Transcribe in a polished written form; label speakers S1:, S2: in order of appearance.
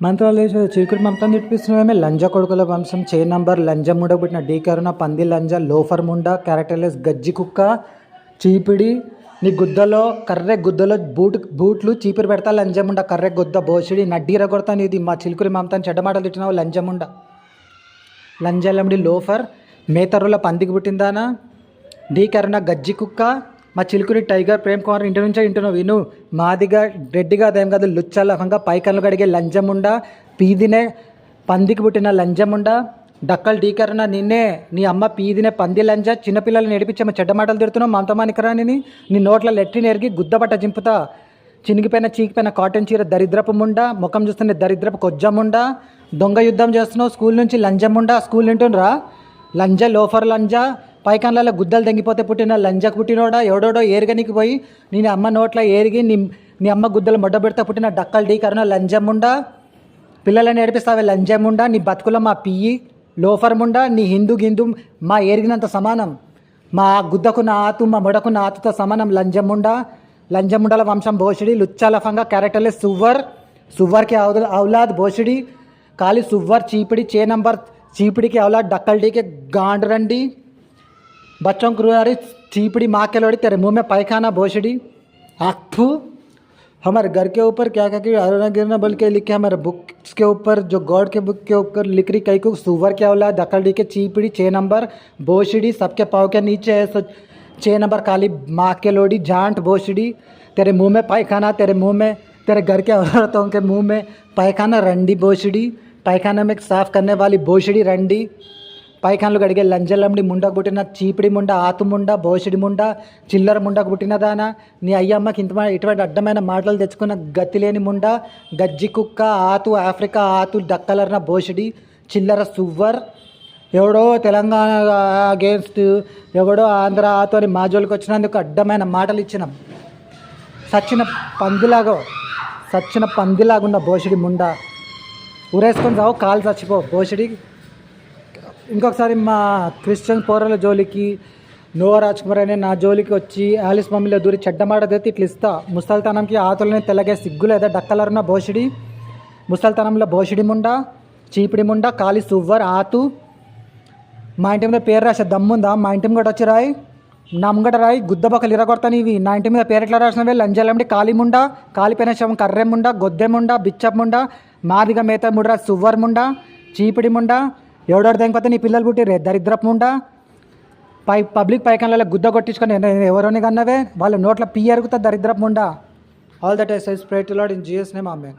S1: మంత్రాలయ చీకుడు మమతం తిప్పిస్తున్నామే లంజ కొడుకుల వంశం చే నంబర్ లంజ ముడబుట్టిన డీ కరుణ పంది లంజ లోఫర్ ముండ క్యారెక్టర్లెస్ గజ్జి కుక్క చీపిడి నీ గుద్దలో కర్రె గుద్దలో బూట్లు చీపిరి పెడతా లంజముండ కర్రె గుద్ద బోసిడి నడ్డీర కొడతా నీది మా చిలుకురి మమతాన్ని చెడ్డమాటలు తిట్టినావు లంజముండ లంజలమిడి లోఫర్ మేతరుల పందికి పుట్టిందానా డీ కరుణ గజ్జి కుక్క మా చిలుకురి టైగర్ ప్రేమ్ కుమార్ ఇంటి నుంచే ఇంటున్నావు విను మాదిగా రెడ్డిగా అదేం కాదు లుచ్చలకంగా పైకన్లు కడిగే లంజముండ పీదినే పందికి పుట్టిన లంజముండ డక్కలు ఢీకరణ నిన్నే నీ అమ్మ పీదినే పంది లంజ చిన్నపిల్లలు నేర్పించే చెడ్డ మాటలు తిడుతున్నావు మమతమానికరాని నీ నోట్ల లెట్రిన్ ఎరిగి గుద్దబట్ట జింపుతా చినిగిపోయిన చీకిపోయిన కాటన్ చీర దరిద్రపు ముండ ముఖం చూస్తున్న దరిద్రపు కొజ్జముండ దొంగ యుద్ధం చేస్తున్నావు స్కూల్ నుంచి లంజముండ స్కూల్ వింటుండ్రా లంజ లోఫర్ లంజ పైకాన్లలో గుద్దలు తెంగిపోతే పుట్టిన లంజకు పుట్టినోడా ఎవడోడో ఏరుగనికి పోయి నేను అమ్మ నోట్ల ఏరిగి నీ అమ్మ గుద్దలు మొడ్డ పెడితే పుట్టిన డక్కలు ఢీకరణ లంజముండా పిల్లలని ఏడిపిస్తావే లంజముండా నీ బతుకులో మా పియ్యి లోఫర్ ముండా నీ హిందూ మా ఏరిగినంత సమానం మా గుద్దకున్న ఆతు మా మొడకున్న ఆతుతో సమానం లంజముండల వంశం భోషిడి లుచ్చాలఫంగా క్యారెక్టర్లే సువ్వర్కి ఔలాద్ భోషిడి కాలి సువ్వర్ చీపిడి చే నంబర్ చీపిడికి औलाद डक्कल डी के गांड रंडी बच्चों क्रुआरी चीपड़ी माँ के लोड़ी तेरे मुंह में पैखाना भोसड़ी आखू हमारे घर के ऊपर क्या क्या अरुणा गिरना बोल के लिखे हमारे बुक्स के ऊपर जो गॉड के बुक के ऊपर लिख रही कई को सुवर क्या औलाद डक्कल डी के चीपड़ी 6 नंबर भोसड़ी सबके पाँव के नीचे है सो 6 नंबर काली माँ के लोड़ी जांट भोसड़ी तेरे मुँह में पैखाना तेरे घर के औरतों के मुँह में पैखाना रंडी भोसड़ी पैखाना में साफ करने वाली भोसड़ी रंडी పైకాన్లు గడిగే లంజలమ్డి ముండకు పుట్టిన చీపిడి ముండ ఆతు ముండ భోషడి ముండ చిల్లర ముండకు పుట్టిన దానా నీ అయ్యమ్మకి ఇటువంటి అడ్డమైన మాటలు తెచ్చుకున్న గతి లేని ముండ గజ్జి కుక్క ఆతు ఆఫ్రికా ఆతు డక్కలర్న భోషడి చిల్లర సువ్వర్ ఎవడో తెలంగాణ అగేన్స్ట్ ఎవడో ఆంధ్ర ఆతు అని మా జోలికి వచ్చినందుకు అడ్డమైన మాటలు ఇచ్చిన సచ్చిన పందిలాగున్న భోషడి ముండ ఊరేసుకొని రావు కాలు చచ్చిపో భోషడి ఇంకొకసారి మా క్రిస్టియన్ పోరల జోలికి నోవా రాజ్ కుమార్ అనే నా జోలికి వచ్చి ఆలిస్ మమ్మీలో దూరి చెడ్డమాట తెత్తి ఇట్లా ఇస్తా ముసల్తనంకి ఆతులని తెల్లగే సిగ్గులేదా డక్కలరున్న భోషడి ముసల్తనంలో భోషడి ముండ చీపిడి ముండ కాలి సువ్వర్ ఆతు మా ఇంటి మీద పేరు రాసే దమ్ముందా మా ఇంటి ముంగట వచ్చి రాయి నా ముంగట రాయి గుద్దబొక్కలు ఇరగొడతాను ఇవి నా ఇంటి మీద పేరు ఎట్లా రాసినవే లంజలమ్డి కాలి ముండ కాలిపోయిన శవం కర్రె ముండ గొద్దె ముండ బిచ్చప్ ముండ మాదిగా మేత ముడ్రా సువ్వర్ ముండ చీపిడి ముండ ఎవడోడు తెగిపోతే నీ పిల్లలు పుట్టి దరిద్రపు ముండా పబ్లిక్ పైకాన్లలో గుద్ద కొట్టించుకొని ఎవరోని కన్నవే వాళ్ళ నోట్ల పీ ఎరుగుతా దరిద్రపు Munda all that I say pray to lord in Jesus name amen